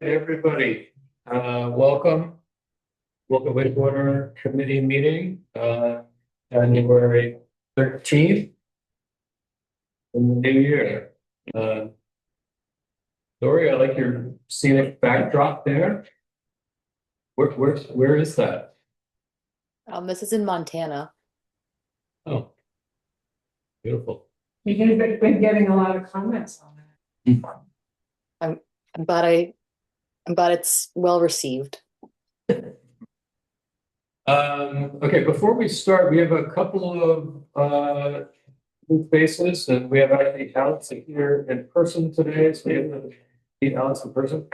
Hey, everybody, welcome. Wolcott Wastewater Committee meeting, January 13th in the new year. Dory, I like your scenic backdrop there. Where is that? This is in Montana. Oh, beautiful. You guys have been getting a lot of comments on that. I'm glad it's well received. Okay, before we start, we have a couple of new faces, and we have actually Alex here in person today, so we have to meet Alex in person.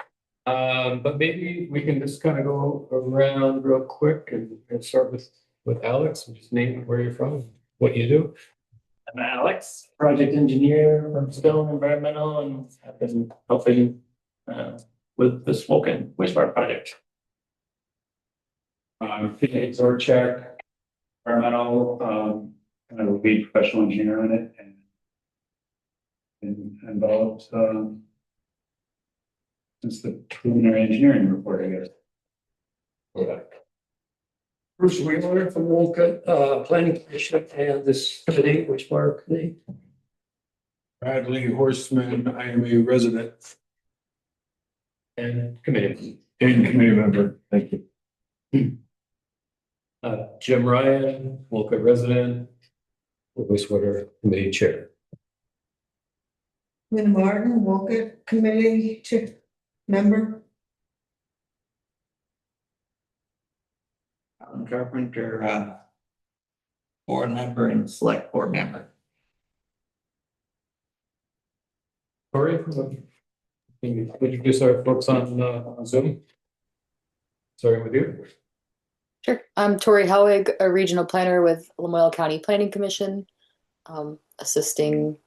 But maybe we can just kind of go around real quick and start with Alex and just name where you're from, what you do. I'm Alex, project engineer from Stone Environmental, and I've been helping with the Wolcott Wastewater project. I'm Pete Zorchak, environmental, kind of a lead professional engineer on it, and involved since the preliminary engineering report, I guess. Okay. Bruce Wheeler from Wolcott, Planning Commission and this committee, wastewater committee. Bradley Horstman, I am a resident And committee. and committee member. Thank you. Jim Ryan, Wolcott resident, wastewater committee chair. Lynn Martin, Wolcott Committee member. Alan Carpenter, board member and select board member. Tori, can you introduce our folks on Zoom? Starting with you. Sure. I'm Tori Howig, a regional planner with Lamoille County Planning Commission, assisting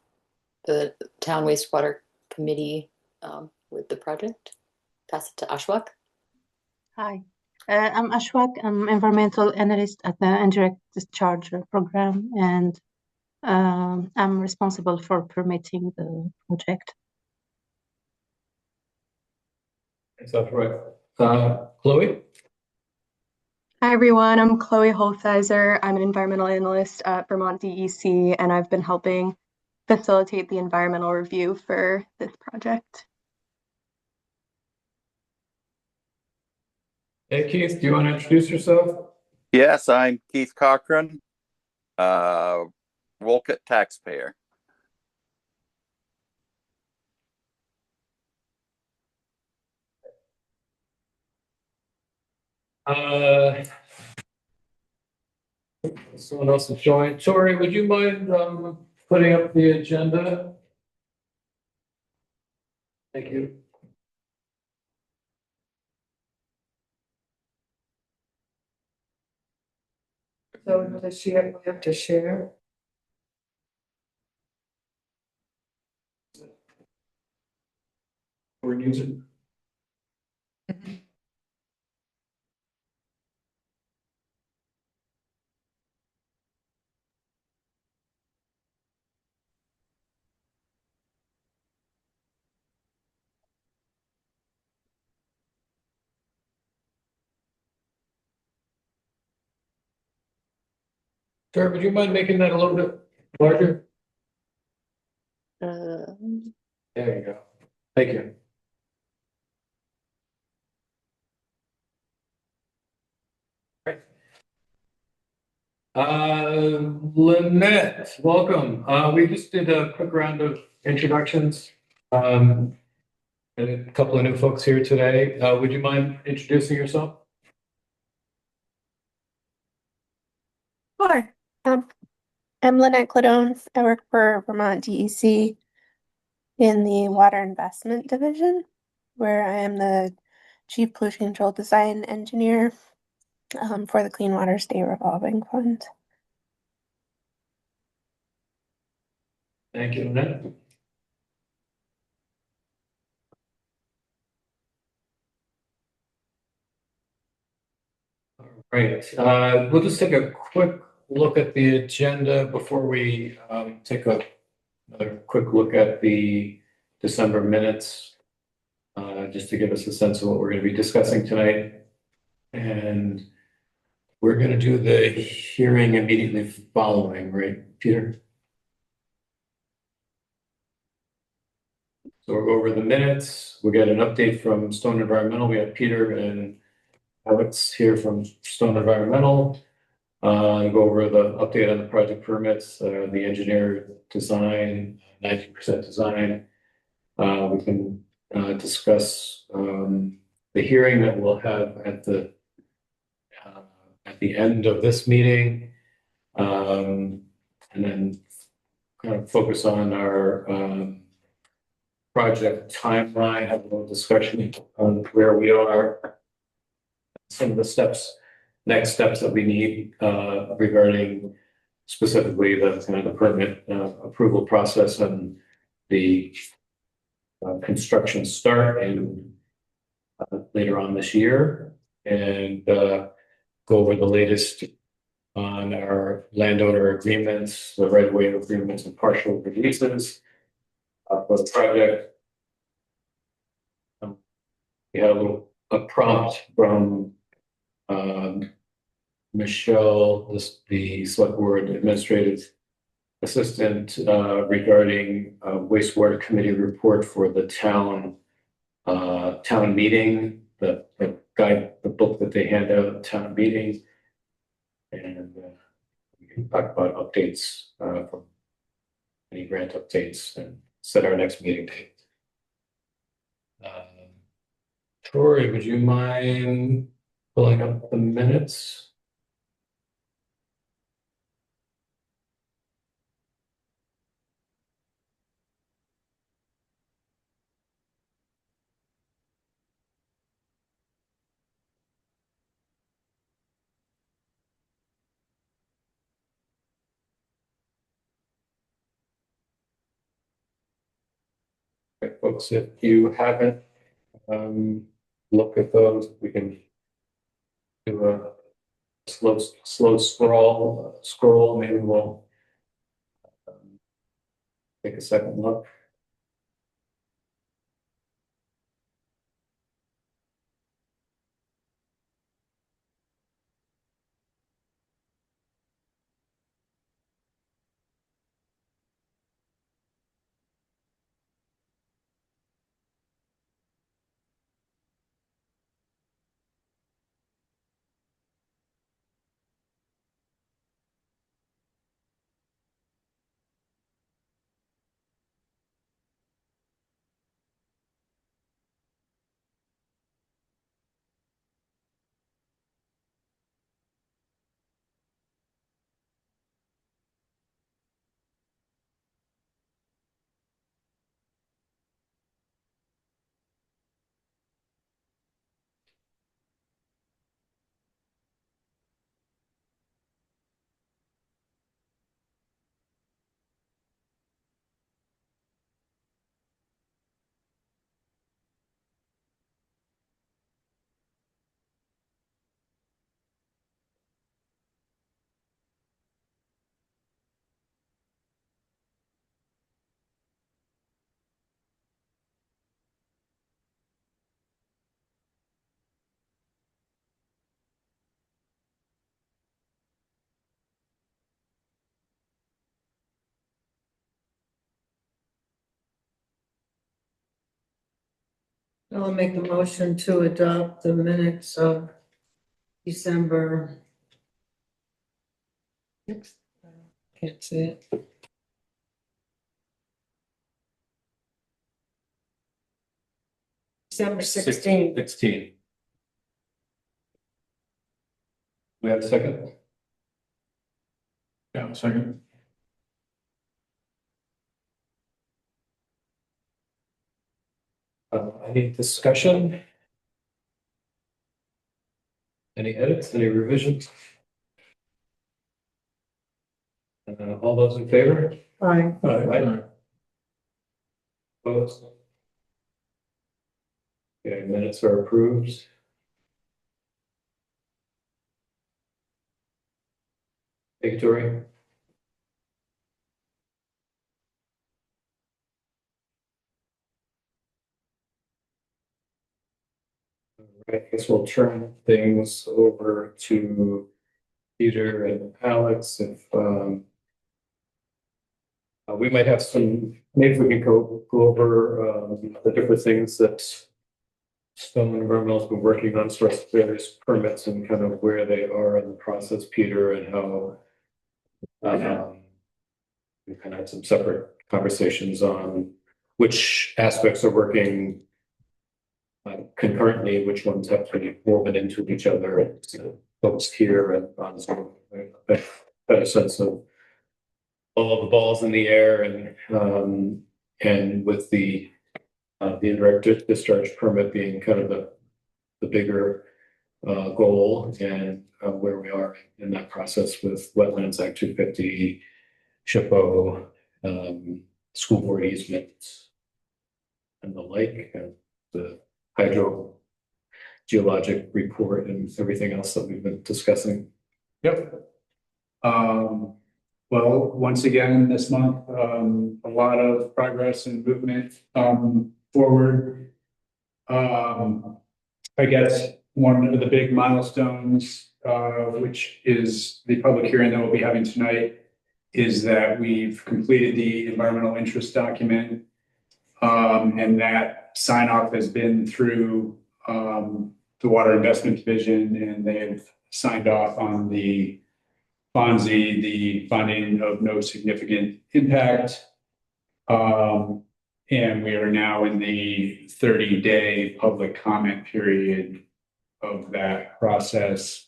the town wastewater committee with the project. Pass it to Ashwak. Hi, I'm Ashwak. I'm environmental analyst at the indirect discharge program, and I'm responsible for permitting the project. That's right. Chloe. Hi, everyone. I'm Chloe Holtheiser. I'm an environmental analyst at Vermont DEC, and I've been helping facilitate the environmental review for this project. Hey, Keith, do you want to introduce yourself? Yes, I'm Keith Cochran, Wolcott taxpayer. Someone else to join. Tori, would you mind putting up the agenda? Thank you. So we have to share. We're using. Tori, would you mind making that a little bit larger? There you go. Thank you. Lynette, welcome. We just did a quick round of introductions. And a couple of new folks here today. Would you mind introducing yourself? Sure. I'm Lynette Cladone. I work for Vermont DEC in the Water Investment Division, where I am the Chief Pollution Control Design Engineer for the Clean Water State Revolving Fund. Thank you, Lynette. All right, we'll just take a quick look at the agenda before we take another quick look at the December minutes. just to give us a sense of what we're going to be discussing tonight. And we're going to do the hearing immediately following, right, Peter? So we'll go over the minutes. We'll get an update from Stone Environmental. We have Peter and Alex here from Stone Environmental. Go over the update on the project permits, the engineer design, 90% design. We can discuss the hearing that we'll have at the end of this meeting. And then kind of focus on our project timeline, have a little discussion on where we are, some of the steps, next steps that we need regarding specifically the kind of the permit approval process and the construction start in later on this year, and go over the latest on our landowner agreements, the right-of-way agreements and partial releases for the project. We had a prompt from Michelle, the select board administrative assistant, regarding wastewater committee report for the town meeting, the guide, the book that they hand out at town meeting. And we can talk about updates from any grant updates and set our next meeting date. Tori, would you mind pulling up the minutes? Okay, folks, if you haven't looked at those, we can do a slow scroll. Maybe we'll take a second look. I'll make a motion to adopt the minutes of December. Oops, can't see it. December 16th. 16. We have a second? Yeah, second. Any discussion? Any edits, any revisions? All those in favor? Aye. Aye. Opposed? Okay, minutes are approved. Victory? I guess we'll turn things over to Peter and Alex if we might have some, maybe we can go over the different things that Stone Environmental's been working on, sort of various permits and kind of where they are in the process, Peter, and how we kind of had some separate conversations on which aspects are working concurrently, which ones have to be woven into each other, and folks here and on sort of a better sense of all the balls in the air and with the indirect discharge permit being kind of the bigger goal and where we are in that process with Wetlands Act 250, SHPO, school board easements, and the like, and the hydrogeologic report and everything else that we've been discussing. Yep. Well, once again, this month, a lot of progress and movement forward. I guess one of the big milestones, which is the public hearing that we'll be having tonight, is that we've completed the environmental interest document. And that sign off has been through the Water Investment Division, and they have signed off on the FONSI, the finding of no significant impact. And we are now in the 30-day public comment period of that process.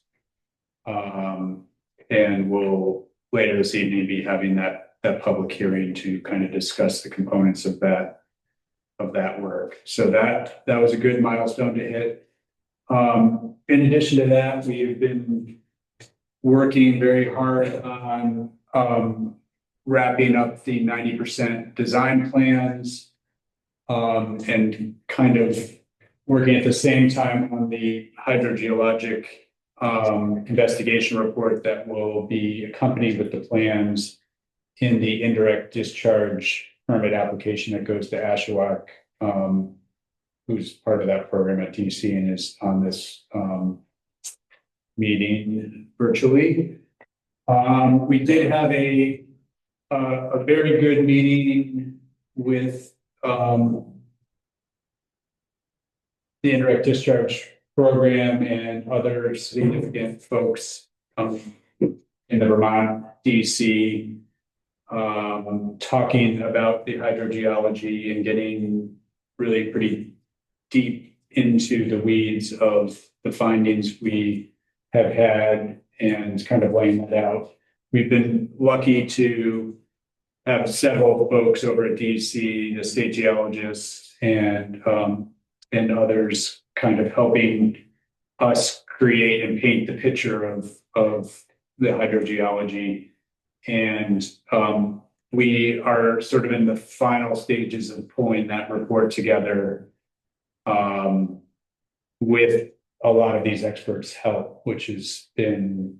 And we'll later this evening be having that public hearing to kind of discuss the components of that work. So that was a good milestone to hit. In addition to that, we've been working very hard on wrapping up the 90% design plans and kind of working at the same time on the hydrogeologic investigation report that will be accompanied with the plans in the indirect discharge permit application that goes to Ashwaubenon, who's part of that program at DC and is on this meeting virtually. We did have a very good meeting with the indirect discharge program and other significant folks in the Vermont DC, talking about the hydrogeology and getting really pretty deep into the weeds of the findings we have had and kind of laying that out. We've been lucky to have several folks over at DC, the state geologists and others kind of helping us create and paint the picture of the hydrogeology. And we are sort of in the final stages of pulling that report together with a lot of these experts' help, which has been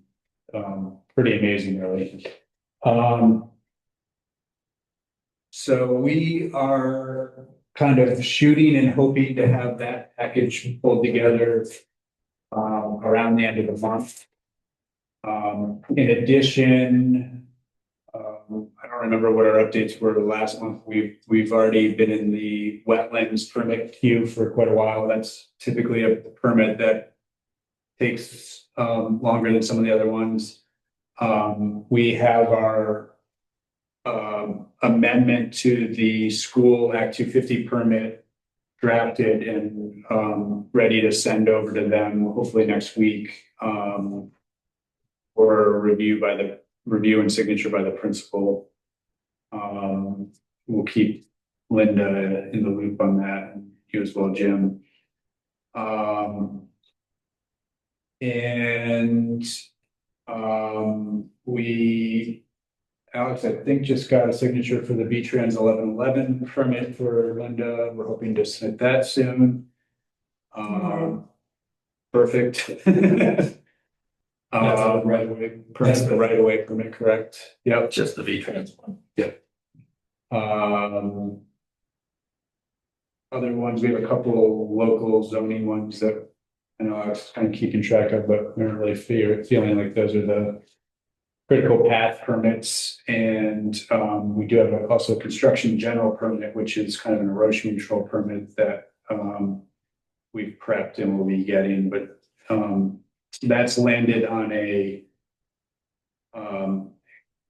pretty amazing, really. So we are kind of shooting and hoping to have that package pulled together around the end of the month. In addition, I don't remember what our updates were last month. We've already been in the wetlands permit queue for quite a while. That's typically a permit that takes longer than some of the other ones. We have our amendment to the school Act 250 permit drafted and ready to send over to them hopefully next week for review and signature by the principal. We'll keep Linda in the loop on that, and you as well, Jim. Alex, I think, just got a signature for the V-Trans 1111 permit for Linda. We're hoping to submit that soon. Perfect. That's the right away permit. That's the right away permit, correct? Yep. Just the V-Trans one. Yep. Other ones, we have a couple local zoning ones that I know I was kind of keeping track of, but we weren't really feeling like those are the critical path permits. And we do have also a construction general permit, which is kind of an erosion control permit that we've prepped and will be getting, but that's landed on a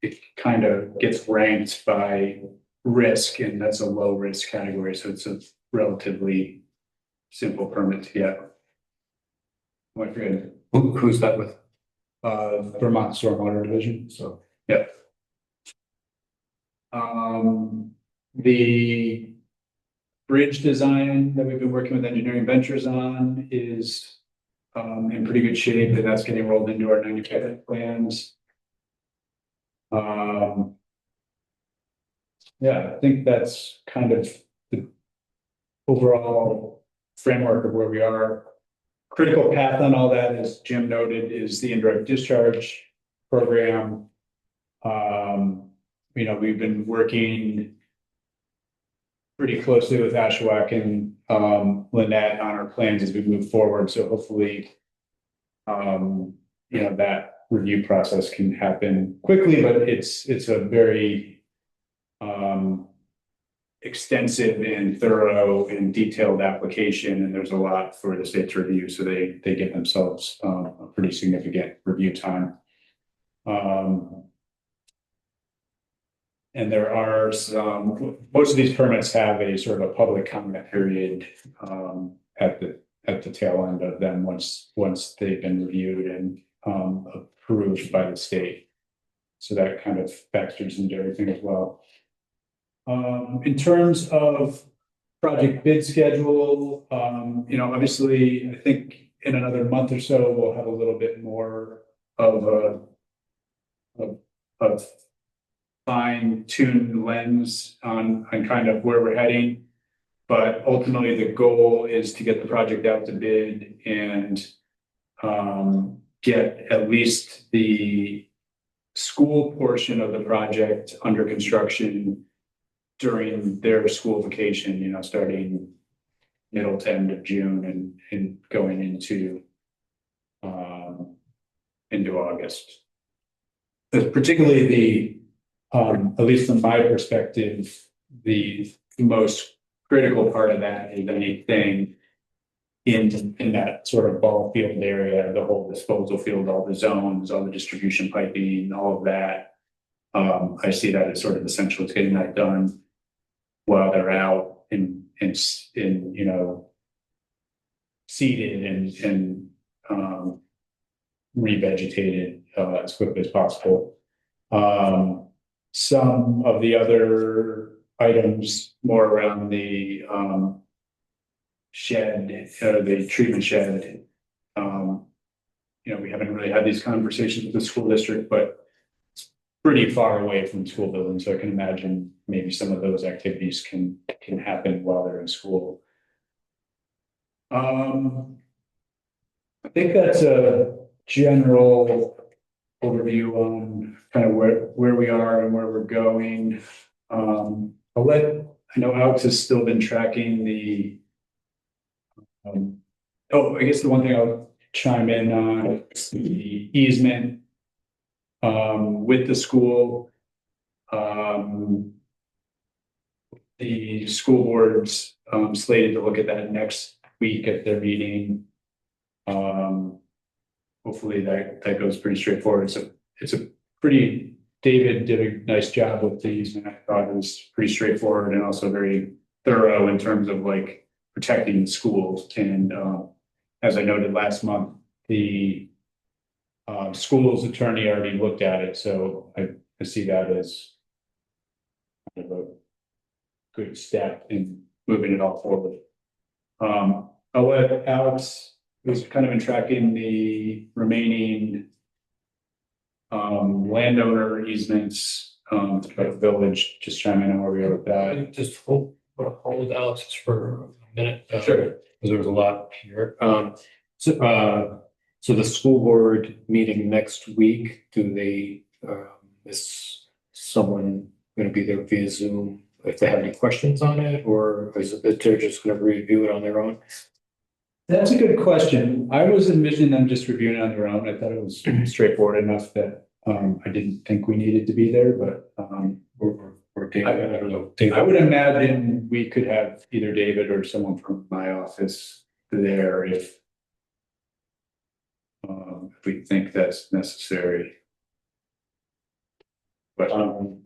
it kind of gets ranked by risk, and that's a low risk category, so it's a relatively simple permit to get. I forget. Who's that with? Vermont Stormwater Division, so, yeah. The bridge design that we've been working with Engineering Ventures on is in pretty good shape, and that's getting rolled into our 95 plans. Yeah, I think that's kind of the overall framework of where we are. Critical path on all that, as Jim noted, is the indirect discharge program. We've been working pretty closely with Ashwaubenon and Lynette on our plans as we move forward. So hopefully, that review process can happen quickly, but it's a very extensive and thorough and detailed application, and there's a lot for the state to review, so they give themselves a pretty significant review time. And there are most of these permits have a sort of a public comment period at the tail end of them once they've been reviewed and approved by the state. So that kind of factors into everything as well. In terms of project bid schedule, obviously, I think in another month or so, we'll have a little bit more of a fine-tuned lens on kind of where we're heading. But ultimately, the goal is to get the project out to bid and get at least the school portion of the project under construction during their school vacation, starting middle to end of June and going into August. But particularly at least from my perspective, the most critical part of that is anything in that sort of ball field area, the whole disposal field, all the zones, all the distribution piping, all of that. I see that as sort of essential to getting that done while they're out in seeded and revegetated as quickly as possible. Some of the other items more around the shed or the treatment shed. We haven't really had these conversations with the school district, but it's pretty far away from school buildings. So I can imagine maybe some of those activities can happen while they're in school. I think that's a general overview on kind of where we are and where we're I know Alex has still been tracking the I guess the one thing I'll chime in on is the easement with the school. The school board's slated to look at that next week at their meeting. Hopefully that goes pretty straightforward. So it's a pretty, David did a nice job with these, and I thought it was pretty straightforward and also very thorough in terms of like protecting the schools. And as I noted last month, the school's attorney already looked at it, so I see that as kind of a good step in moving it all forward. I'll let Alex, who's kind of been tracking the remaining landowner easements to the village, just chime in on where we are with that. Just hold Alex for a minute. Sure. Because there was a lot here. So the school board meeting next week, is someone going to be there via Zoom if they have any questions on it, or is it that they're just going to review it on their own? That's a good question. I was envisioning them just reviewing it on their own. I thought it was straightforward enough that I didn't think we needed to be there, but Or David, I don't know. David. I would imagine we could have either David or someone from my office there if we think that's necessary. But well,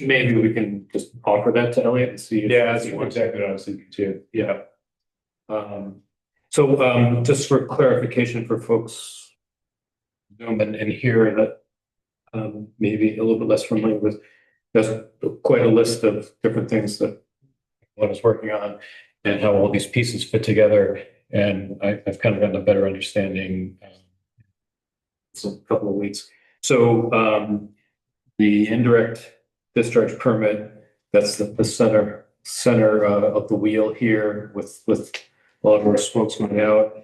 maybe we can just offer that to Elliot and see. yeah, that's exactly what I was thinking too. Yeah. Just for clarification for folks Zoom and here that maybe a little bit less familiar with, there's quite a list of different things that one is working on and how all these pieces fit together. And I've kind of gotten a better understanding in a couple of weeks. So the indirect discharge permit, that's the center of the wheel here with a lot of our smokes going out.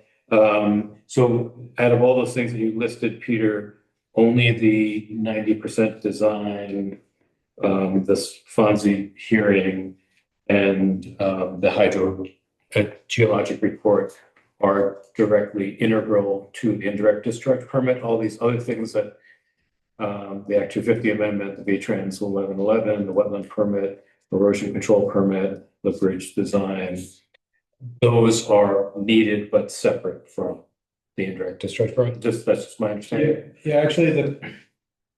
So out of all those things that you listed, Peter, only the 90% design, this FONSI hearing, and the hydrogeologic report are directly integral to the indirect discharge permit. All these other things that the Act 250 amendment, the VTrans 1111, the wetland permit, erosion control permit, the bridge design, those are needed but separate from the indirect discharge permit. That's just my understanding. Yeah, actually,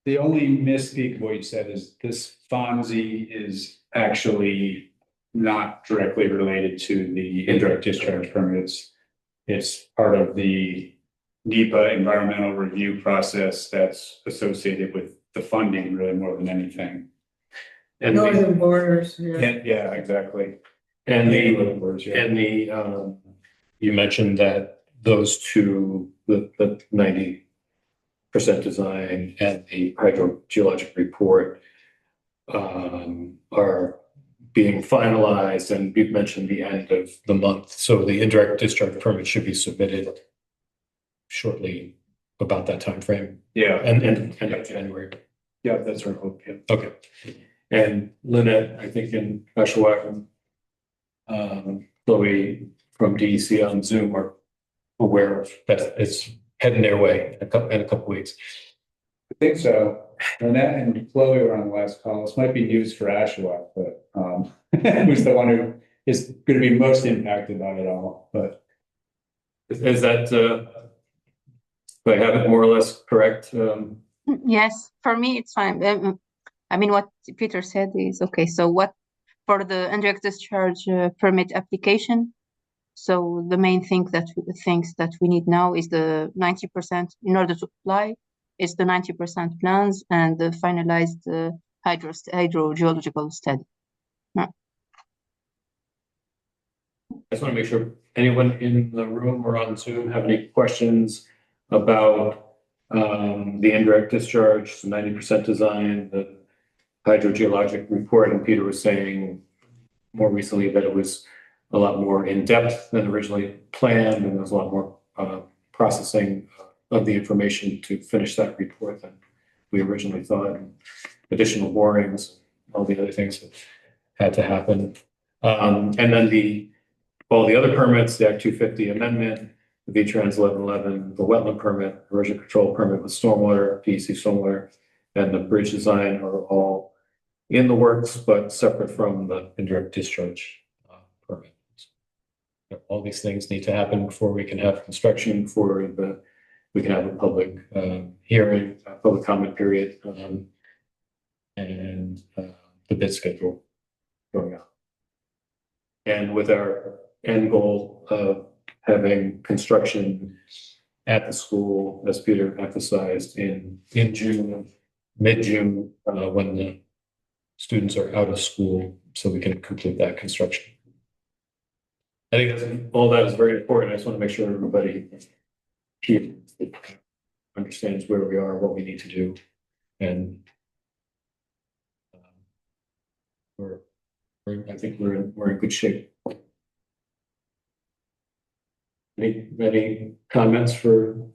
the only misspeak of what you said is this FONSI is actually not directly related to the indirect discharge permits. It's part of the NEPA environmental review process that's associated with the funding really more than anything. And Northern borders, yeah. Yeah, exactly. You mentioned that those two, the 90% design and the hydrogeologic report are being finalized, and you've mentioned the end of the month. So the indirect discharge permit should be submitted shortly about that time frame. Yeah. And end of January. Yeah, that's our hope. Yeah. Okay. And Lynette, I think in Ashwaubenon, Chloe from DEC on Zoom are aware of that it's heading their way in a couple weeks. I think so. Lynette and Chloe were on the last call. This might be news for Ashwaubenon, but who's the one who is going to be most impacted by it all. But is that do I have it more or less correct? Yes, for me it's fine. I mean, what Peter said is okay. So what for the indirect discharge permit application? So the main things that we need now is the 90% in order to apply. Is the 90% plans and the finalized hydrogeological study. I just want to make sure anyone in the room or on Zoom have any questions about the indirect discharge, the 90% design, the hydrogeologic report. And Peter was saying more recently that it was a lot more in depth than originally planned, and there's a lot more processing of the information to finish that report than we originally thought, and additional borings, all the other things that had to happen. And then all the other permits, the Act 250 amendment, the VTrans 1111, the wetland permit, erosion control permit with stormwater, DEC stormwater, and the bridge design are all in the works, but separate from the indirect discharge permit. All these things need to happen before we can have construction, we can have a public hearing, a public comment period, and the bid schedule going on. And with our end goal of having construction at the school, as Peter emphasized, in June, mid-June, when the students are out of school, so we can complete that construction. I think all that is very important. I just want to make sure everybody here understands where we are, what we need to do, and I think we're in good shape. Any comments for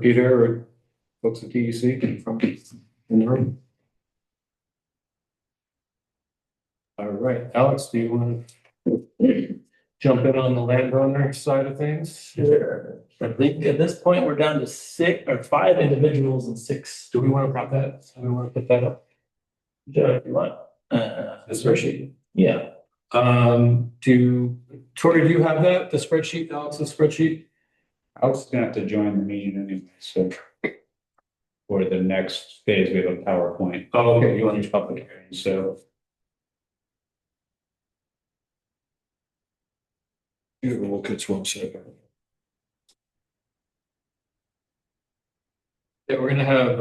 Peter or folks at DEC from in the room? All right, Alex, do you want to jump in on the landowner side of things? Sure. I think at this point, we're down to 5 individuals and 6. Do we want to prop that? Do we want to put that up? Joe, if you want. The spreadsheet? Yeah. Tori, do you have that, the spreadsheet, Alex's spreadsheet? Alex is gonna have to join the meeting anyway, so. For the next phase, we have a PowerPoint. Oh, okay, you want Each public hearing, so. Yeah, we'll get 1 second. Yeah, we're gonna have,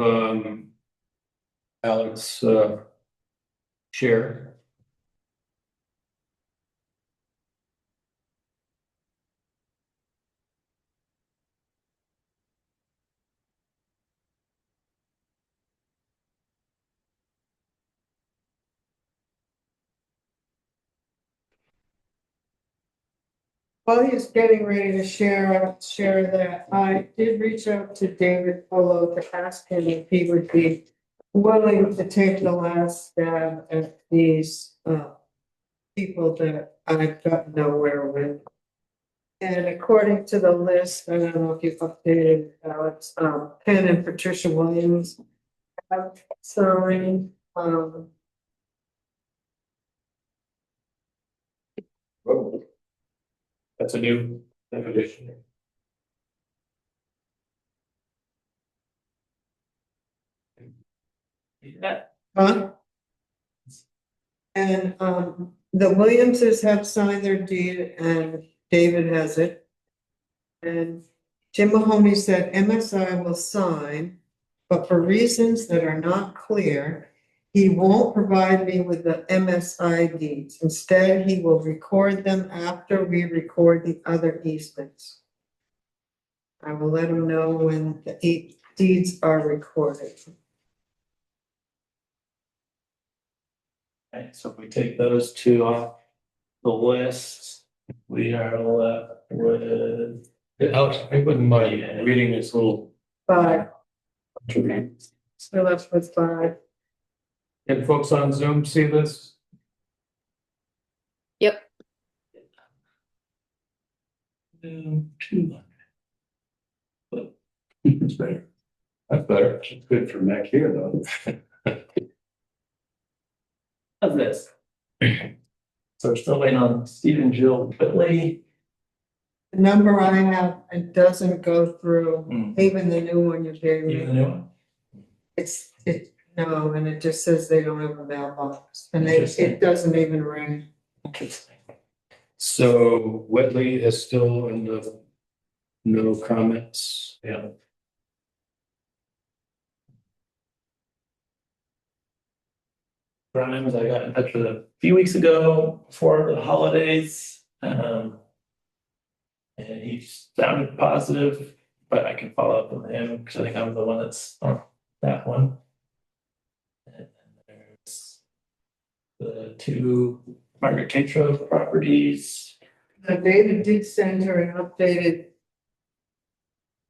Alex, share. While he's getting ready to share that, I did reach out to David Polo to ask him if he would be willing to take the last stab at these, people that I've got nowhere with. And according to the list, I don't know if you've updated Alex, Penn and Patricia Williams have signed, Oh. That's a new definition. Yeah. huh? And, the Williamses have signed their deed and David has it. And Jim Mahoney said MSI will sign, but for reasons that are not clear, he won't provide me with the MSI deeds. Instead, he will record them after we record the other easements. I will let him know when the deeds are recorded. Okay, so if we take those 2 off the list, we are left with. Alex, I wouldn't mind reading this little. 5. So left with 5. Can folks on Zoom see this? Yep. 200. It's better. That's better. It's good for Mac here, though. How's this? So we're still waiting on Steve and Jill Whitley. The number I have, it doesn't go through, Hmm. even the new one you gave Even the me. new one? No, and it just says they don't have a mailbox, and Interesting. it doesn't even ring. Interesting. So Whitley is still in the no comments. Yeah. Grimes, I got in touch with a few weeks ago before the holidays. And he sounded positive, but I can follow up with him because I think I'm the one that's on that one. And there's the 2 Margaret Tatro properties. David did send her an updated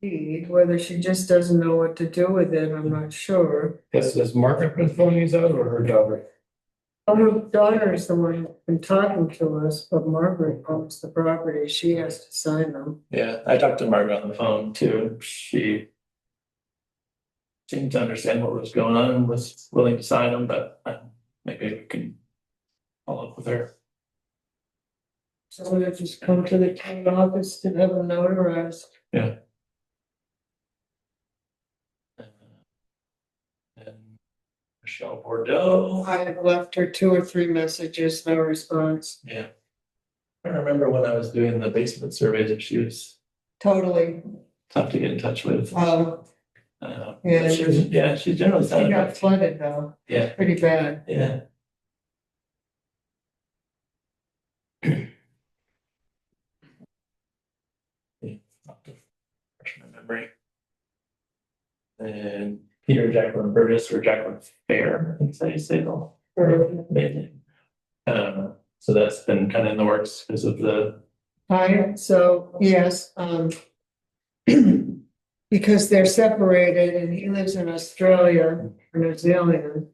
deed, whether she just doesn't know what to do with it, I'm not sure. Has Margaret been filling these out or her daughter? Oh, her daughter is the one who's been talking to us, but Margaret owns the property, she has to sign them. Yeah, I talked to Margaret on the phone too. She seemed to understand what was going on and was willing to sign them, but maybe we can follow up with her. So we'll just come to the town office to have them notarized. Yeah. And Michelle Bordeaux. I have left her 2 or 3 messages, no response. Yeah. I remember when I was doing the basement surveys that she was Totally. tough to get in touch with. Yeah. But she generally She sounded. got flooded though, Yeah, pretty bad. yeah. Fresh my memory. And Peter and Jacqueline Burgess or Jacqueline Fair, I think is how you say the name. So that's been kind of in the works because of the. So, yes, because they're separated and he lives in Australia or New Zealand.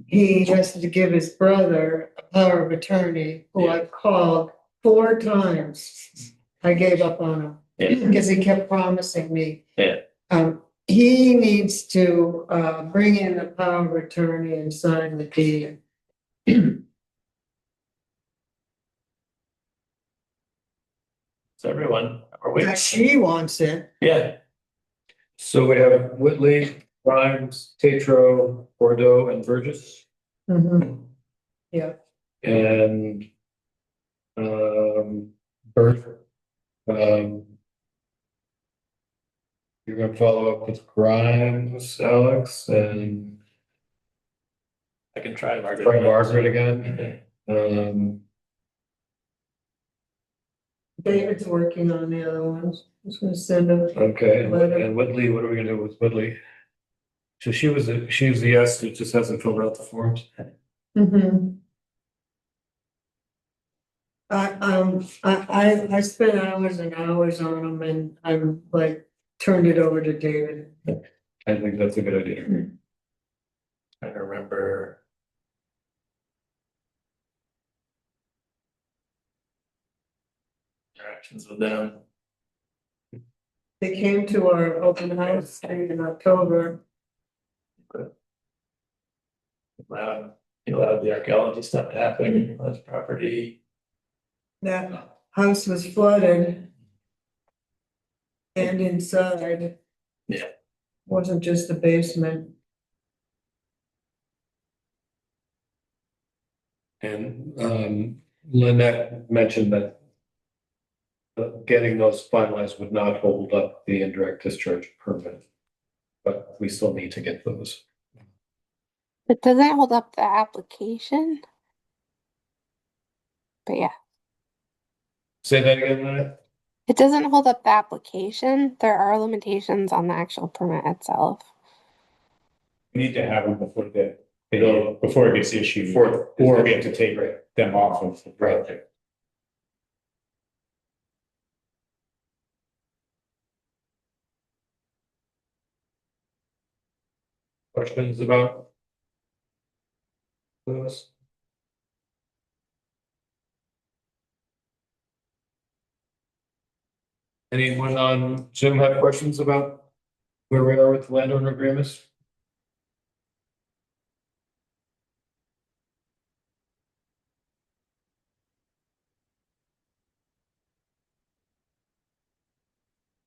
He has to give his brother a power of attorney, who I called 4 times I gave up on him. Yeah. Because he kept promising me. Yeah. He needs to, bring in the power of attorney and sign the deed. So everyone, are we? She wants it. Yeah, So we have Whitley, Grimes, Tatro, Bordeaux, and Burgess. Mhm. Yeah, And Bert, you're gonna follow up with Grimes, Alex, and I can try Margaret. try Margaret again. David's working on the other ones. He's gonna send them. Okay, and Whitley, what are we gonna do with Whitley? So she was the yes, who just hasn't filled out the forms. Mhm. I spent hours and hours on them and I'm like, turned it over to David. I think that's a good idea. I remember. Interactions with them. They came to our open house in October. He allowed the archaeology stuff to happen on his property. That house was flooded. And inside. Yeah. Wasn't just the basement. And Lynette mentioned that getting those finalized would not hold up the indirect discharge permit. But we still need to get those. It doesn't hold up the application. But yeah, Say that again, Lynette? it doesn't hold up the application. There are limitations on the actual permit itself. We need to have them before before it gets issued, Or we have to take them off of the Right. project. Questions about those? Anyone on Zoom have questions about where we are with the landowner agreements?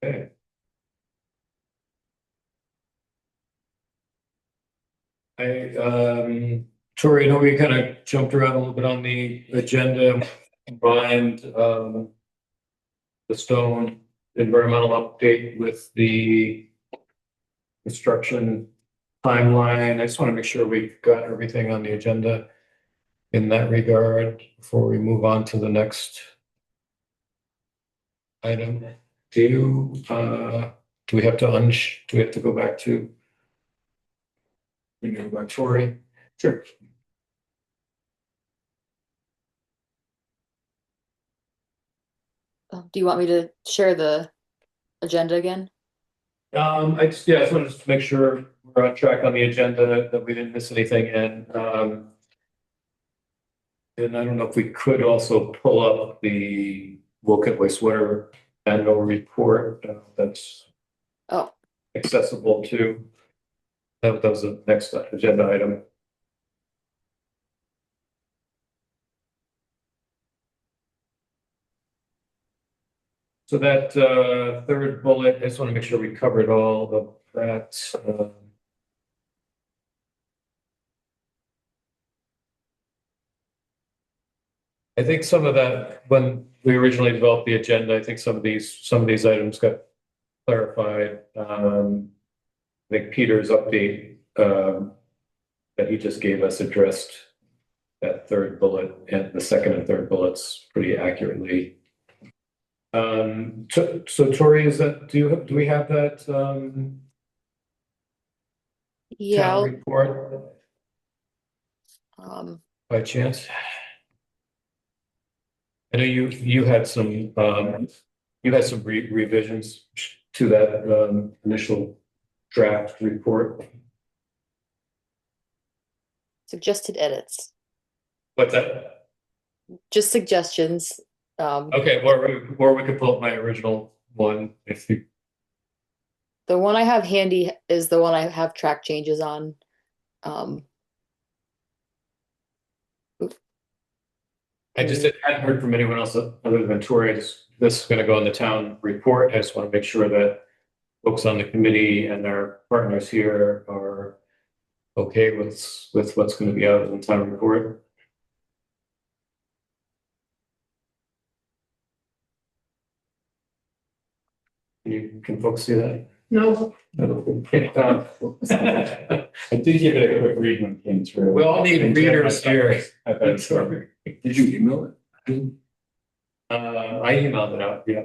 Okay. Tori, I know we kind of jumped around a little bit on the agenda, combined the stone environmental update with the construction timeline. I just want to make sure we've got everything on the agenda in that regard before we move on to the next item. Do we have to go back to? We go back, Tori? Sure. Do you want me to share the agenda again? I just wanted to make sure we're on track on the agenda, that we didn't miss anything, and I don't know if we could also pull up the Wolcott Wastewater annual report that's Oh, accessible to. That was the next agenda item. So that third bullet, I just want to make sure we covered all of that. I think some of that, when we originally developed the agenda, I think some of these items got clarified. I think Peter's update that he just gave us addressed that third bullet, and the second and third bullets pretty accurately. So Tori, do we have that yeah. town report by chance? I know you had some revisions to that initial draft report. Suggested edits. What's that? Just suggestions. Okay, or we could pull up my original one if you, The one I have handy is the one I have track changes on. Um, I just hadn't heard from anyone else other than Tori. This is gonna go in the town report. I just want to make sure that folks on the committee and our partners here are okay with what's gonna be out in the town report. Can folks see that? No, Okay, I did give it a quick read when it came through. we all need readers here. I thought it was short. Did you email it? I emailed it out, yeah.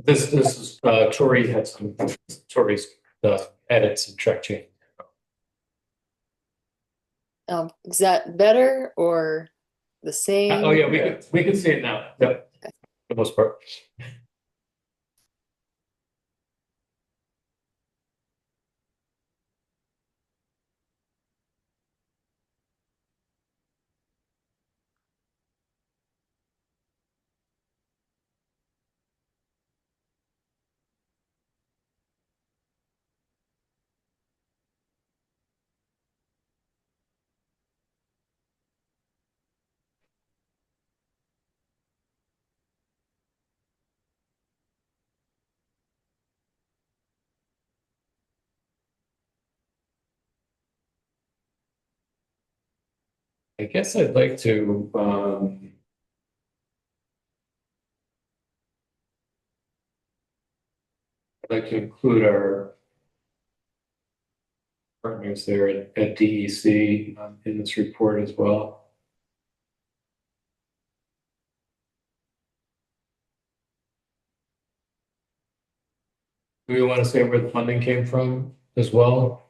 This is, Tori had some, Tori's, edits and track change. is that better or the same? Oh, yeah, we can see it now, yep, for the most part. I guess I'd like to, I'd like to include our partners there at DEC in this report as well. Do we want to say where the funding came from as well?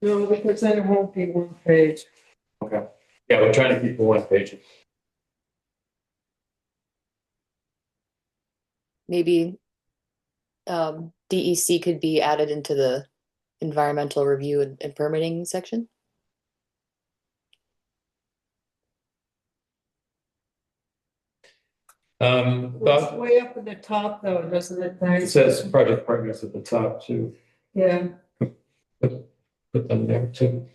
no, because then it won't be one page. Okay. Yeah, we're trying to keep the one page. Maybe DEC could be added into the environmental review and permitting section. It's Bob, way up at the top though, doesn't it? it says project partners at the top too. Yeah, Put them there too.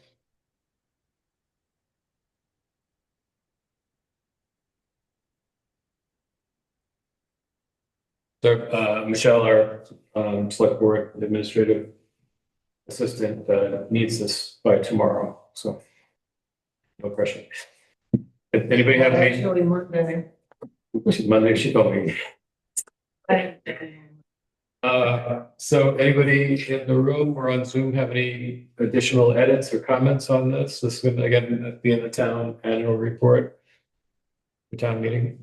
So, Michelle, our select board administrative assistant, needs this by tomorrow, so no pressure. If anybody have any? actually Monday. Monday, she told me. So anybody in the room or on Zoom have any additional edits or comments on this? This is going to again be in the town annual report. The town meeting.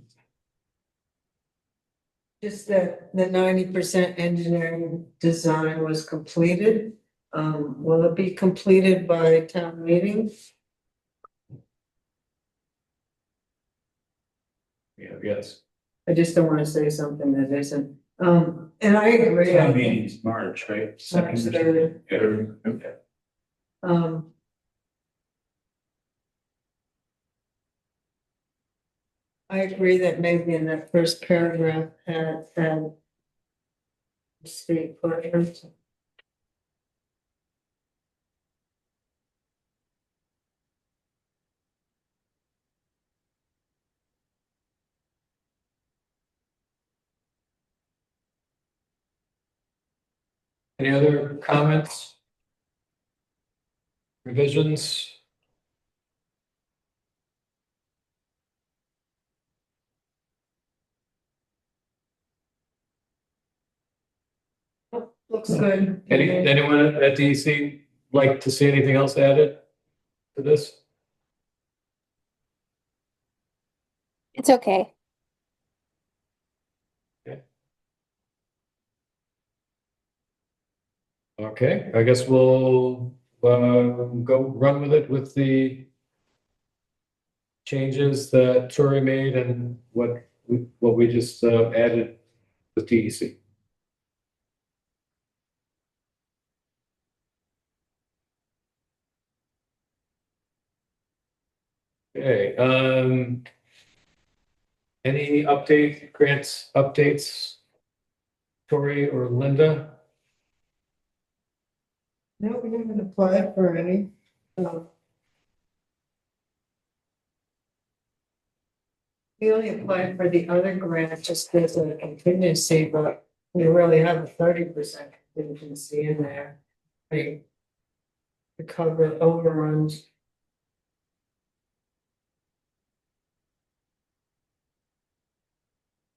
Just that the 90% engineering design was completed. Will it be completed by town meeting? Yeah, yes. I just don't want to say something that isn't. And I agree. Town meeting's March, right? March third. Okay. I agree that maybe in that first paragraph had state partners. Any other comments? Revisions? Looks good. Anyone at DEC like to see anything else added to this? It's okay. Okay, I guess we'll go run with it with the changes that Tori made and what we just added with DEC. Okay, any grants updates? Tori or Linda? No, we haven't applied for any. We only applied for the other grant just as a contingency, but we really have a 30% contingency in there. To cover overruns.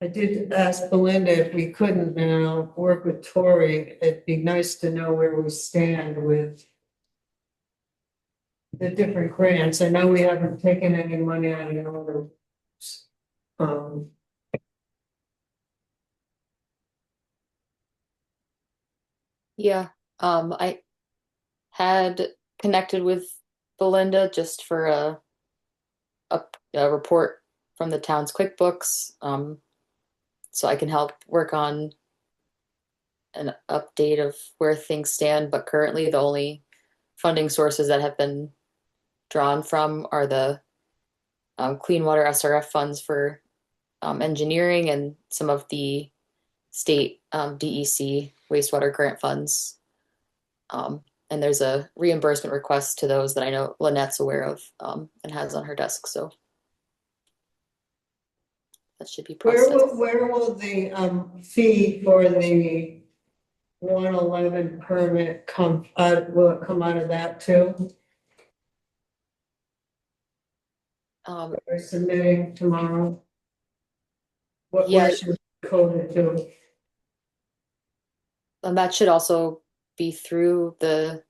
I did ask Belinda if we couldn't now work with Tori. It'd be nice to know where we stand with the different grants. I know we haven't taken any money out of the other. Yeah, I had connected with Belinda just for a report from the town's QuickBooks, so I can help work on an update of where things stand. But currently, the only funding sources that have been drawn from are the Clean Water SRF funds for engineering and some of the state DEC wastewater grant funds. And there's a reimbursement request to those that I know Lynette's aware of and has on her desk. So that should be processed. Where will the fee for the 111 permit come out? Will it come out of that too? We're submitting tomorrow. Where should we code it to? And that should also be through the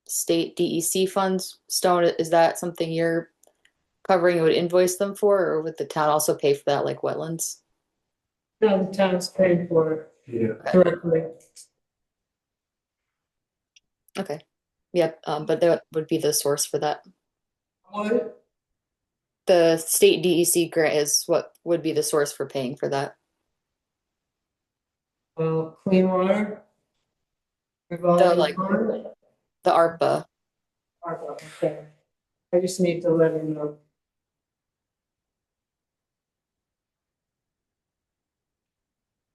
state DEC funds. Stone, is that something you're covering and would invoice them for, or would the town also pay for that, like wetlands? No, the town's paying for it directly. Okay. Yep. But that would be the source for that. What? The state DEC grant is what would be the source for paying for that. Clean water? Like the ARPA. Okay. I just need to let him know.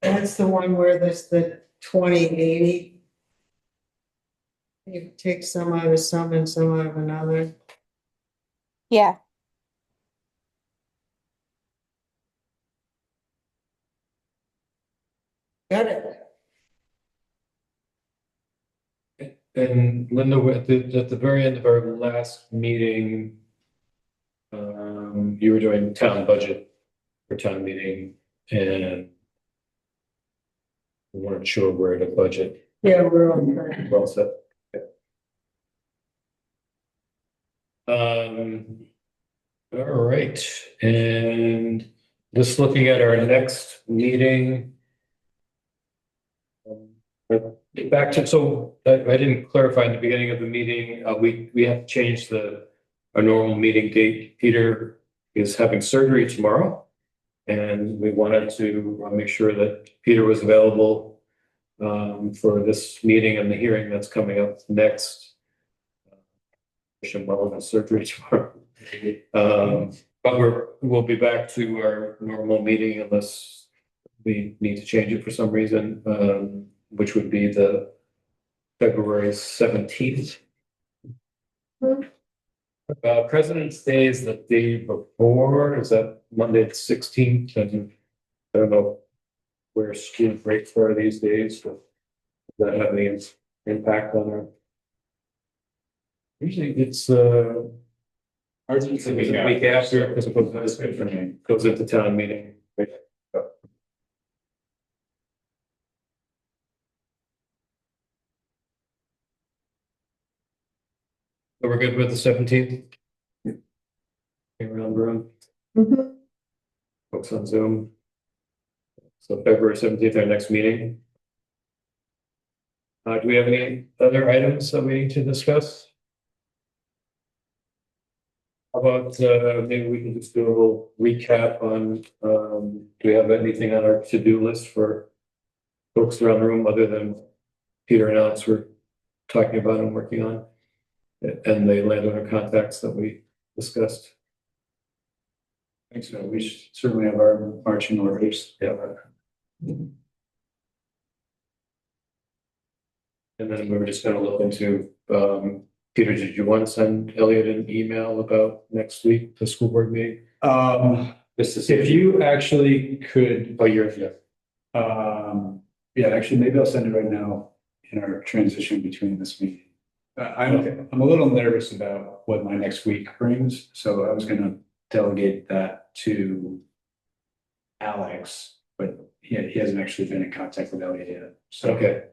That's the one where there's the 2080. You take some out of some and some out of another. Yeah. Got it. And Linda, at the very end of our last meeting, you were doing town budget for town meeting and we weren't sure where to budget. Yeah, we're on track. Well said. All right, and just looking at our next meeting. Back to, so I didn't clarify in the beginning of the meeting, we have to change our normal meeting date. Peter is having surgery tomorrow. And we wanted to make sure that Peter was available for this meeting and the hearing that's coming up next. Wish him well in his surgery tomorrow. But we'll be back to our normal meeting unless we need to change it for some reason, which would be the February 17th. President's Day is the day before. Is that Monday the 16th? And I don't know where school breaks are these days, but does that have any impact on our? Usually it's ours is the week after, because it goes into town meeting. So we're good with the 17th? Around the room. Folks on Zoom. So February 17th, our next meeting. Do we have any other items that we need to discuss? How about maybe we can just do a little recap on, do we have anything on our to-do list for folks around the room other than Peter and Alex were talking about and working on? And the landowner contacts that we discussed. think so. We should certainly have our marching orders. Yeah. And then we were just gonna look into, Peter, did you want to send Elliot an email about next week, the school board meeting? Just to see If you actually could, Oh, you're, yeah. yeah, actually, maybe I'll send it right now in our transition between this meeting. I'm a little nervous about what my next week brings, so I was gonna delegate that to Alex, but he hasn't actually been in contact with Elliot yet. So Okay.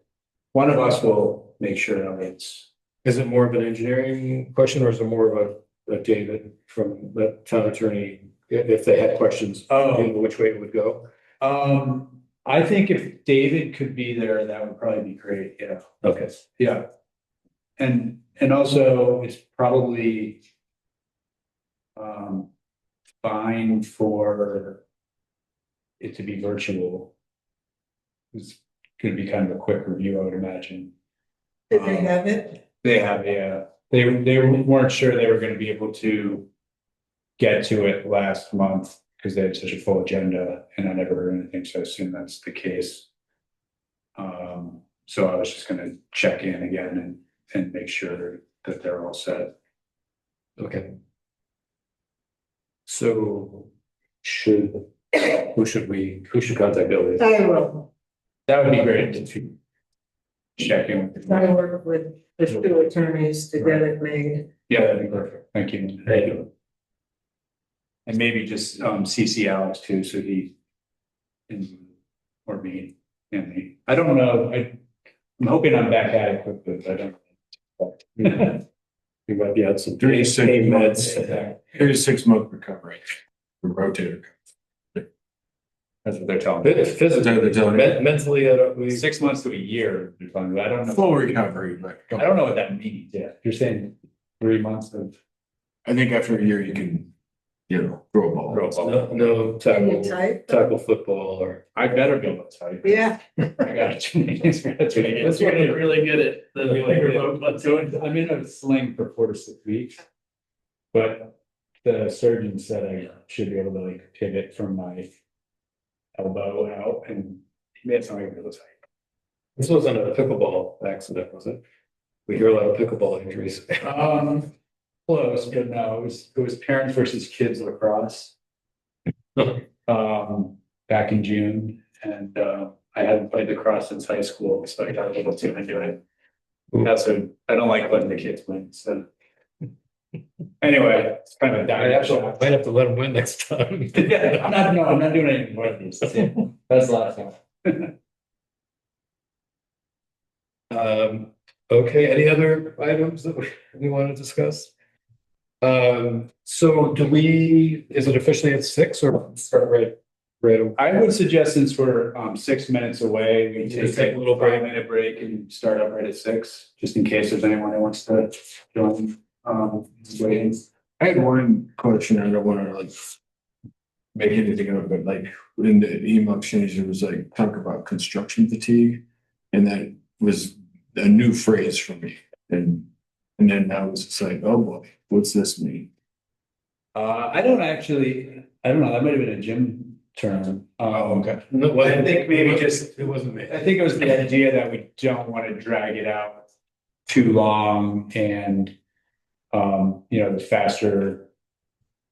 one of us will make sure Elliot's. Is it more of an engineering question or is it more of a David from the town attorney? If they had questions, which way it would go? I think if David could be there, that would probably be great, yeah. Okay. Yeah. And also it's probably fine for it to be virtual. It's gonna be kind of a quick review, I would imagine. Did they have it? They have, yeah. They weren't sure they were gonna be able to get to it last month because they had such a full agenda and I never heard anything, so I assume that's the case. So I was just gonna check in again and make sure that they're all set. Okay. So who should contact Elliot? I will. That would be great if you check in. I work with the two attorneys to get it made. Yeah, that'd be perfect. Thank you. Thank you. And maybe just CC Alex too, so he or me and me. I don't know. I'm hoping I'm back at it quickly, but I don't. You might be out some 36 pain months. meds. 36-month recovery. The rotator. That's what they're telling me. Physically, They're telling me. mentally, 6 6 months to a year. I don't know. Full recovery, but I don't know what that means. Yeah, you're saying 3 months of. I think after a year you can, throw a ball. No Can you tackle, type? tackle football or. I better be able to tell you. Yeah. I got it. That's what you're really good at. I'm in a sling for 4 to 6 weeks. But the surgeon said I should be able to like pivot from my elbow out and he made it sound like it was like. This wasn't a pickleball accident, was it? We hear a lot of pickleball injuries. Close, but no, it was parents versus kids lacrosse. Back in June and I hadn't played lacrosse since high school, so I got able to do it. That's what I don't like letting the kids win, so. Anyway, it's kind of a dire shot. Might have to let them win next time. Yeah, I'm not doing anything more than this. That's the last time. Okay, any other items that we want to discuss? So is it officially at 6 or start right? I would suggest since we're 6 minutes away, we Just take a little 5-minute break and start up right at 6, just in case there's anyone who wants to join. Waiting. I had one question. I don't want to make anything of it, but in the email exchange, there was talk about construction fatigue. And that was a new phrase for me. And then I was just like, oh boy, what's this mean? I don't know, that might have been a gym term. Okay. No, well, I think maybe just, it wasn't me. I think it was the idea that we don't want to drag it out too long and, the faster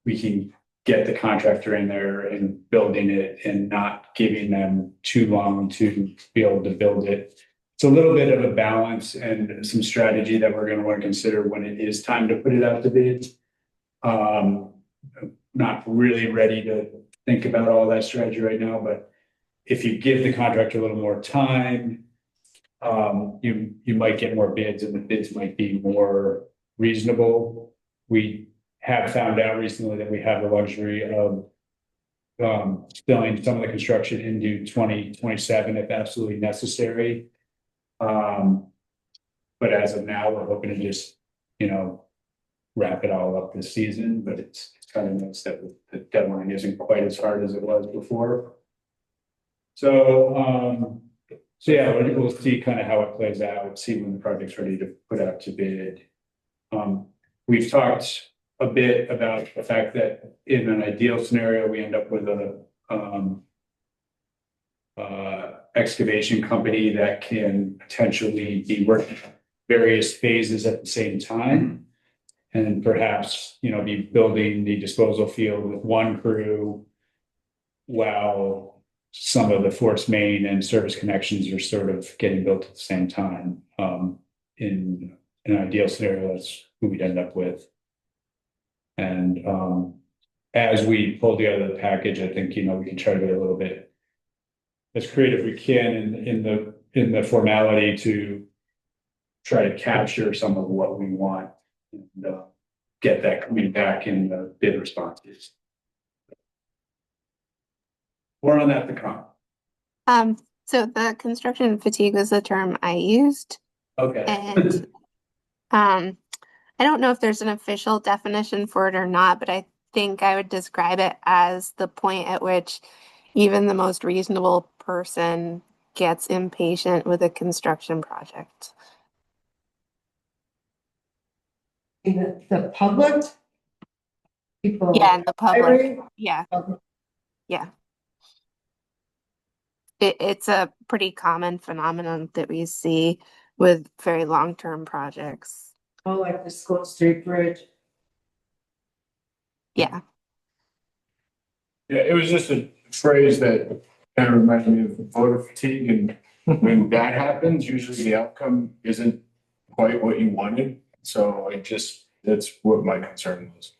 we can get the contractor in there and building it and not giving them too long to be able to build it. It's a little bit of a balance and some strategy that we're going to want to consider when it is time to put it out to bid. Not really ready to think about all that strategy right now, but if you give the contractor a little more time, you might get more bids and the bids might be more reasonable. We have found out recently that we have the luxury of spilling some of the construction into 2027 if absolutely necessary. But as of now, we're hoping to just, wrap it all up this season, but it's kind of nice that the deadline isn't quite as hard as it was before. So yeah, we'll see kind of how it plays out, see when the project's ready to put out to bid. We've talked a bit about the fact that in an ideal scenario, we end up with a excavation company that can potentially be working various phases at the same time. And perhaps, be building the disposal field with one crew while some of the force main and service connections are sort of getting built at the same time. In an ideal scenario, that's who we'd end up with. And as we pull together the package, I think, we can try to be a little bit as creative as we can in the formality to try to capture some of what we want and get that coming back in the bid responses. More on that to come. So the construction fatigue was the term I used, Okay. and I don't know if there's an official definition for it or not, but I think I would describe it as the point at which even the most reasonable person gets impatient with a construction project. In the public? People. Yeah, in the public. hiring? Yeah. Yeah. It's a pretty common phenomenon that we see with very long-term projects. Oh, like the School Street Bridge. Yeah. Yeah, it was just a phrase that kind of reminded me of voter fatigue, and when that happens, usually the outcome isn't quite what you wanted. So that's what my concern was.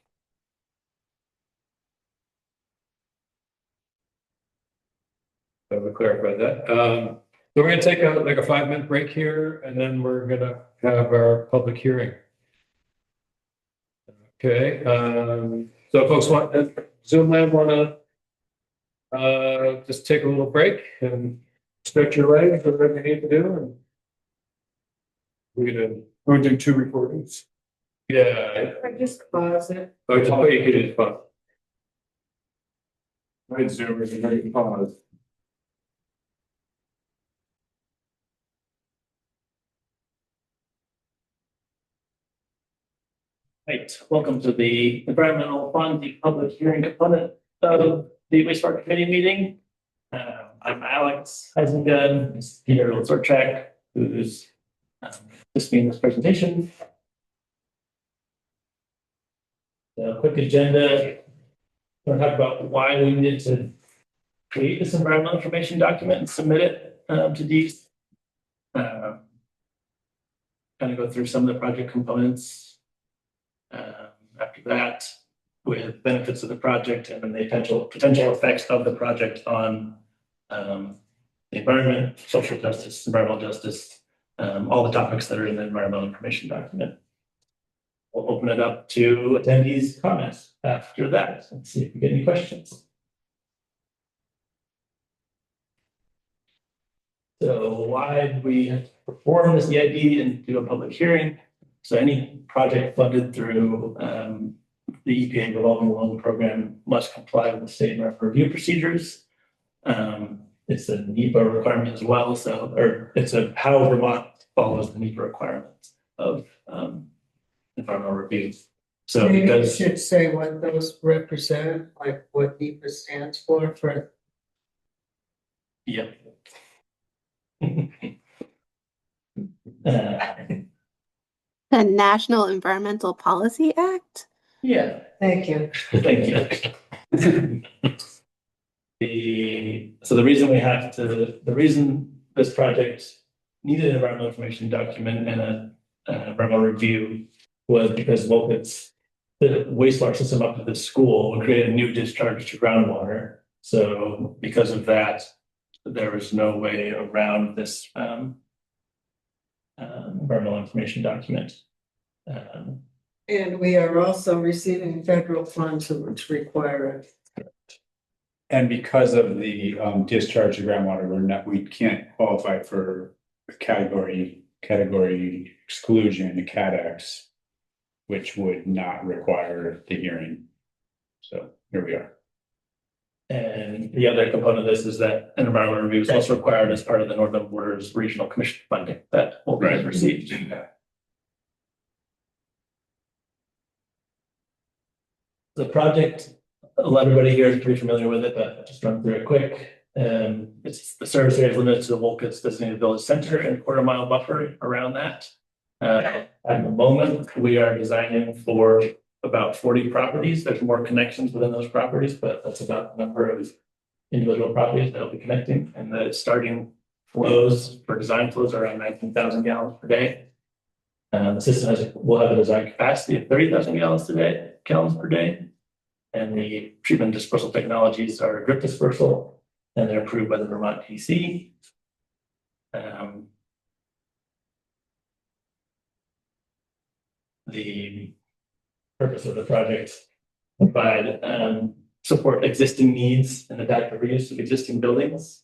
So we clarified that. So we're gonna take a 5-minute break here, and then we're gonna have our public hearing. Okay, so folks Zoom land wanna just take a little break and stretch your legs, do whatever you need to do, and we're gonna do 2 recordings. Yeah. I just pause it. Oh, just what you could do is fun. Right, Zoomers, and very pause. Right, welcome to the Environmental Fund, the public hearing component of the wastewater committee meeting. I'm Alex Heisengun, this is Peter Lazorchak, who's participating in this presentation. A quick agenda. We'll talk about why we needed to create this environmental information document and submit it to DEES. Kind of go through some of the project components. After that, with benefits of the project and then the potential effects of the project on the environment, social justice, environmental justice, all the topics that are in the environmental information document. We'll open it up to attendees' comments after that and see if we get any questions. So why did we perform this EID and do a public hearing? So any project funded through the EPA revolving loan program must comply with the state review procedures. It's a NEPA requirement as well. So, or it's how Vermont follows the NEPA requirements of environmental review. So Maybe you because should say what those represent, like what NEPA stands for. yeah. The National Environmental Policy Act? Yeah. Thank you. Thank you. The reason this project needed an environmental information document and an environmental review was because the wastewater system up to the school would create a new discharge to groundwater. So because of that, there was no way around this environmental information document. And we are also receiving federal funds which require it. And because of the discharge of groundwater, we can't qualify for a category exclusion, a CADX, which would not require the hearing. So here we are. And the other component of this is that an environmental review is also required as part of the Northern Borders Regional Commission funding that will be received. The project, let everybody here is pretty familiar with it, but I'll just run through it quick. It's the service area is limited to the Wolcott's designated village center and quarter-mile buffer around that. At the moment, we are designing for about 40 properties. There's more connections within those properties, but that's about the number of individual properties that will be connecting. And the starting flows for design flows are around 19,000 gallons per day. The system will have a design capacity of 30,000 gallons per day. And the treatment dispersal technologies are drip dispersal, and they're approved by the Vermont DEC. The purpose of the project provide support existing needs and adaptive reuse of existing buildings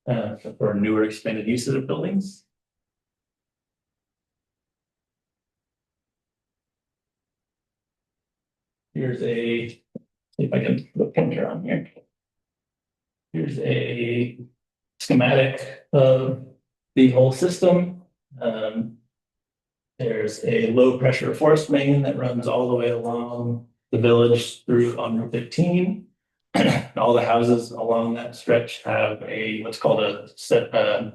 for newer expanded uses of buildings. Here's a, see if I can put a pointer on here. Here's a schematic of the whole system. There's a low pressure force main that runs all the way along the village through on Route 15. All the houses along that stretch have a what's called a septic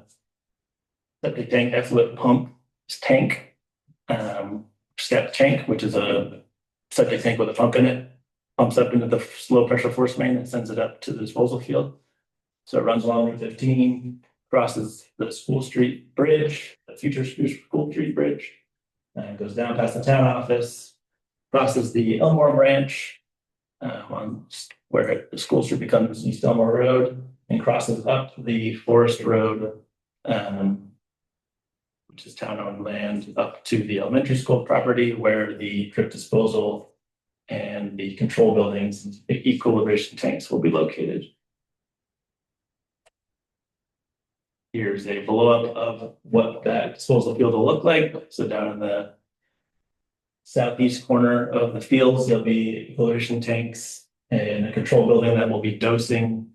tank effluent pump tank, step tank, which is a septic tank with a pump in it, pumps up into the low pressure force main and sends it up to the disposal field. So it runs along Route 15, crosses the School Street Bridge, the future School Street Bridge, and goes down past the town office, crosses the Elmore Branch, on where the School Street becomes East Elmore Road, and crosses up the Forest Road, which is town-owned land, up to the elementary school property where the drip disposal and the control buildings and the equilibration tanks will be located. Here's a blow-up of what that disposal field will look like. So down in the southeast corner of the fields, there'll be equilibration tanks and a control building that will be dosing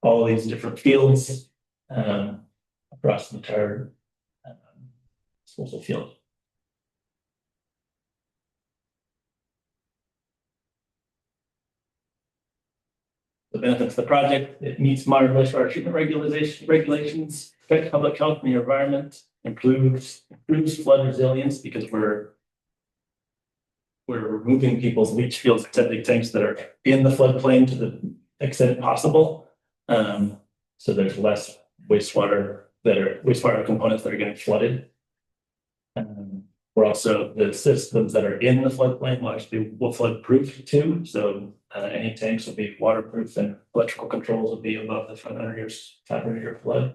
all these different fields across the entire disposal field. The benefits of the project: it meets modern wastewater treatment regulations, protects public health and the environment, improves flood resilience because we're removing people's leach fields and septic tanks that are in the floodplain to the extent possible. So there's less wastewater components that are getting flooded. We're also, the systems that are in the floodplain will flood proof too. So any tanks will be waterproof and electrical controls will be above the 500-year flood.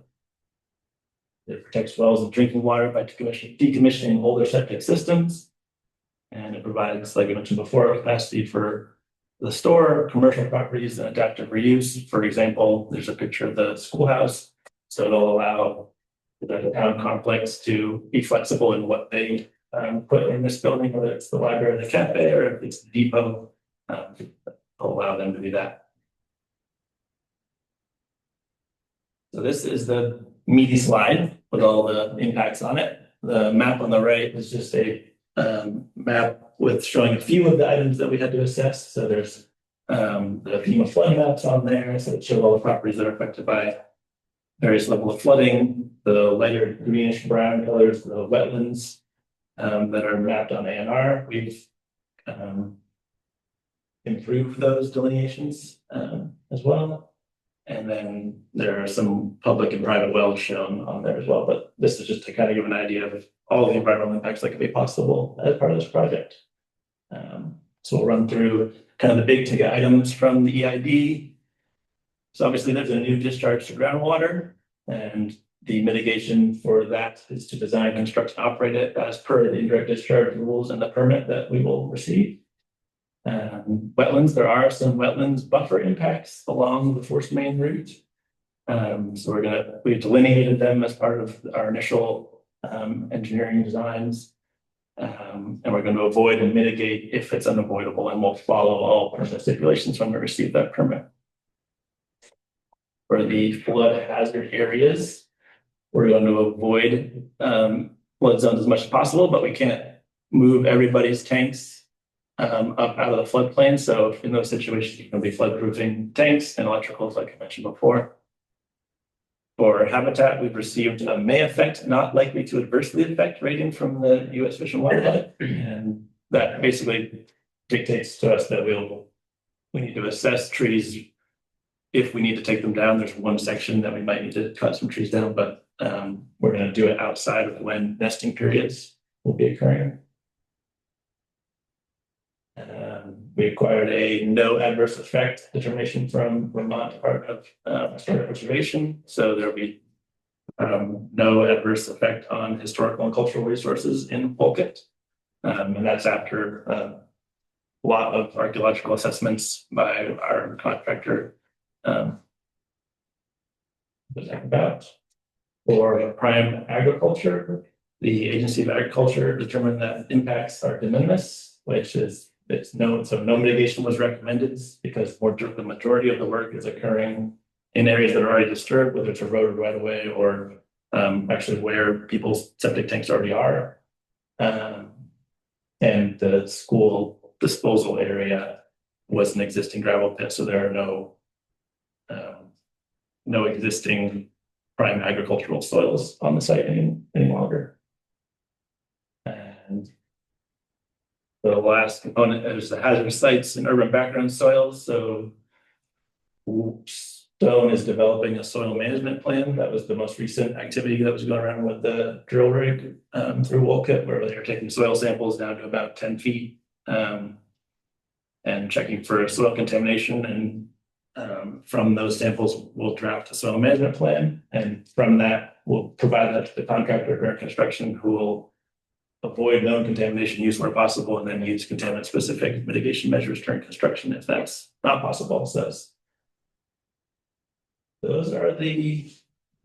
It protects wells and drinking water by decommissioning older septic systems. And it provides, like I mentioned before, capacity for the store, commercial properties, and adaptive reuse. For example, there's a picture of the schoolhouse. So it'll allow the town complex to be flexible in what they put in this building, whether it's the library or the cafe, or if it's the depot, it'll allow them to do that. So this is the meaty slide with all the impacts on it. The map on the right is just a map with showing a few of the items that we had to assess. So there's the FEMA flood maps on there. So it shows all the properties that are affected by various level of flooding. The lighter greenish brown colors, the wetlands that are mapped on ANR. We've improved those delineations as well. And then there are some public and private wells shown on there as well. But this is just to kind of give an idea of all the environmental impacts that could be possible as part of this project. So we'll run through kind of the big ticket items from the EID. So obviously there's a new discharge to groundwater, and the mitigation for that is to design, construct, and operate it as per the indirect discharge rules and the permit that we will receive. Wetlands, there are some wetlands buffer impacts along the force main route. So we've delineated them as part of our initial engineering designs. And we're going to avoid and mitigate if it's unavoidable, and we'll follow all permit stipulations when we receive that permit. For the flood hazard areas, we're going to avoid flood zones as much as possible, but we can't move everybody's tanks up out of the floodplain. So in those situations, you can be floodproofing tanks and electricals, like I mentioned before. For habitat, we've received a may affect, not likely to adversely affect rating from the U.S. Fish and Wildlife. And that basically dictates to us that we need to assess trees. If we need to take them down, there's one section that we might need to cut some trees down, but we're going to do it outside of when nesting periods will be occurring. We acquired a no adverse effect determination from Vermont Department of Historic Preservation. So there'll be no adverse effect on historical and cultural resources in Wolcott. And that's after a lot of archaeological assessments by our contractor. About for prime agriculture, the Agency of Agriculture determined that impacts are de minimis, which is it's known. So no mitigation was recommended because the majority of the work is occurring in areas that are already disturbed, whether it's eroded right away or actually where people's septic tanks already are. And the school disposal area was an existing gravel pit, so there are no existing prime agricultural soils on the site any longer. And the last component is the hazardous sites and urban background soils. So Stone is developing a soil management plan. That was the most recent activity that was going around with the drill rig through Wolcott, where they were taking soil samples down to about 10 feet and checking for soil contamination. And from those samples, we'll draft a soil management plan. And from that, we'll provide that to the contractor during construction, who will avoid known contamination use where possible, and then use contaminant-specific mitigation measures during construction if that's not possible. So those are the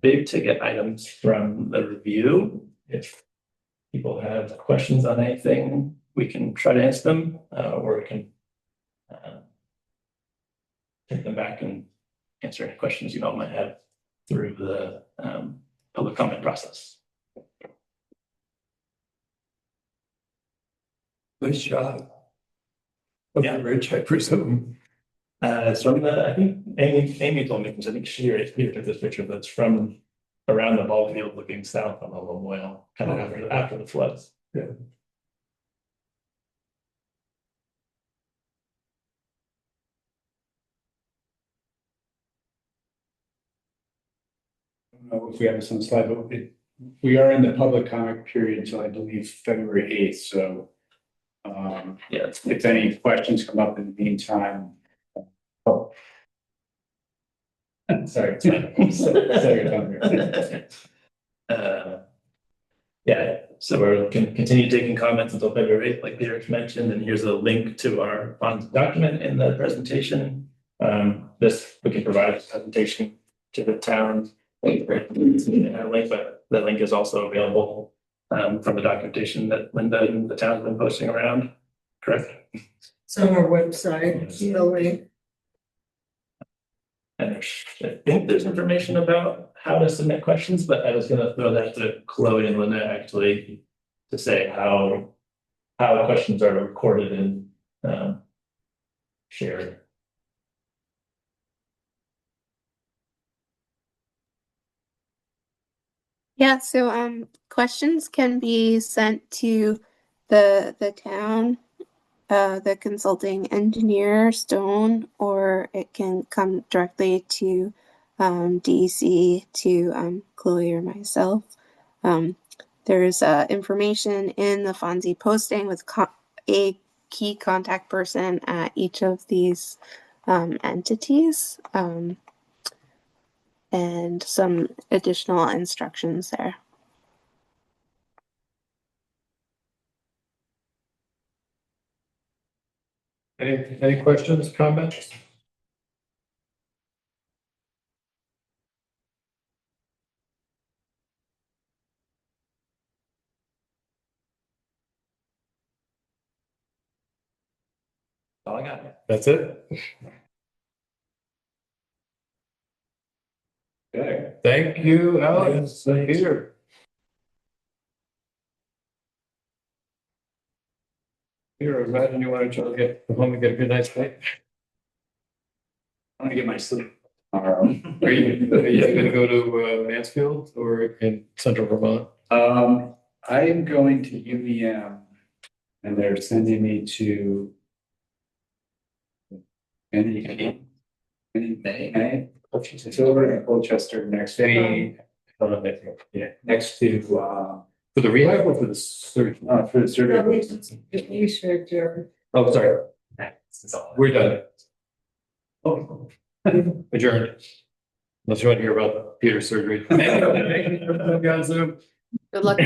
big ticket items from the review. If people have questions on anything, we can try to answer them, or we can take them back and answer any questions you all might have through the public comment process. Nice job. Yeah. Rich, I presume. It's from I think Amy told me, because I think she took this picture, but it's from around the ball field looking south on the Lamoille, kind of after the floods. Yeah. I don't know if we have this on the slide, but we are in the public comment period until I believe February 8th. So Yeah. if any questions come up in the meantime. Oh. Sorry. Yeah, so we're going to continue taking comments until February 8th, like Peter mentioned, and here's a link to our document in the presentation. This, we can provide a presentation to the town. Link, but the link is also available from the documentation that Linda and the town have been posting around, correct? It's on our website, the link. And I think there's information about how to submit questions, but I was going to throw that to Chloe and Linda actually to say how questions are recorded and shared. Yeah, so questions can be sent to the town, the consulting engineer, Stone, or it can come directly to DEC, to Chloe or myself. There's information in the FONSI posting with a key contact person at each of these entities, and some additional instructions there. Any questions, comments? All I got. That's it? Okay. Thank you, Alex and Peter. Here, imagine you want to try to get home and get a good night's sleep. I'm gonna get my sleep tomorrow. Are you gonna go to Mansfield or in central Vermont? I am going to UVM and they're sending me to any May. It's over in Colchester next to, Yeah, next to, for the rehab or for the surgery? for the surgery. Research, Oh, sorry. We're done. Oh, adjourned. Unless you want to hear about Peter's surgery. Thank you for coming on Zoom. Good luck.